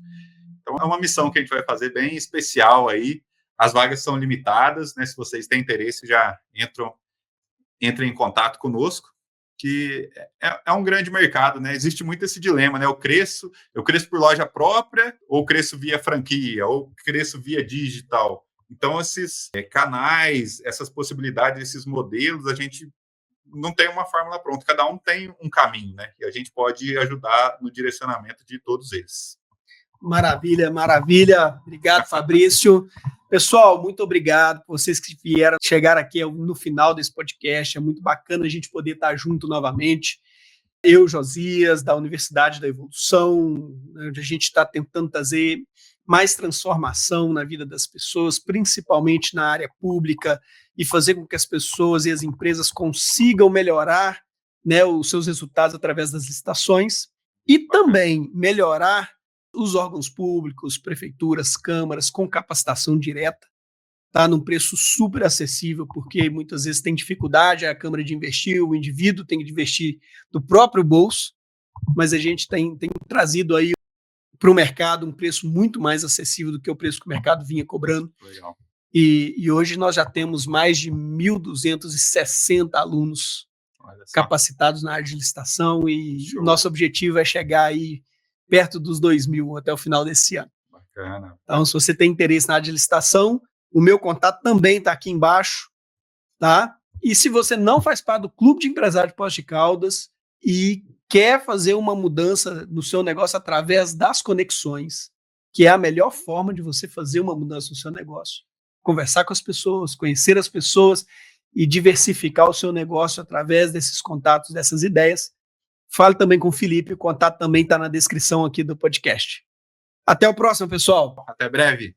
Então, é uma missão que a gente vai fazer bem especial aí. As vagas são limitadas, né? Se vocês têm interesse, já entrem em contato conosco, que é um grande mercado, né? Existe muito esse dilema, né? Eu cresço por loja própria, ou cresço via franquia, ou cresço via digital. Então, esses canais, essas possibilidades, esses modelos, a gente não tem uma fórmula pronta, cada um tem um caminho, né? E a gente pode ajudar no direcionamento de todos eles. Maravilha, maravilha. Obrigado, Fabrício. Pessoal, muito obrigado por vocês que chegaram aqui no final desse podcast. É muito bacana a gente poder estar junto novamente. Eu, Josias, da Universidade da Evolução, onde a gente está tentando trazer mais transformação na vida das pessoas, principalmente na área pública, e fazer com que as pessoas e as empresas consigam melhorar, né, os seus resultados através das licitações e também melhorar os órgãos públicos, prefeituras, câmaras, com capacitação direta, tá, num preço super acessível, porque muitas vezes tem dificuldade a Câmara de investir, o indivíduo tem que investir do próprio bolso, mas a gente tem trazido aí para o mercado um preço muito mais acessível do que o preço que o mercado vinha cobrando. Legal. E hoje nós já temos mais de 1.260 alunos capacitados na área de licitação, e o nosso objetivo é chegar aí perto dos 2.000 até o final desse ano. Bacana. Então, se você tem interesse na área de licitação, o meu contato também está aqui embaixo, tá? E se você não faz parte do Clube de Empresários de Poços de Caldas e quer fazer uma mudança no seu negócio através das conexões, que é a melhor forma de você fazer uma mudança no seu negócio, conversar com as pessoas, conhecer as pessoas e diversificar o seu negócio através desses contatos, dessas ideias, fale também com o Felipe, o contato também está na descrição aqui do podcast. Até o próximo, pessoal. Até breve.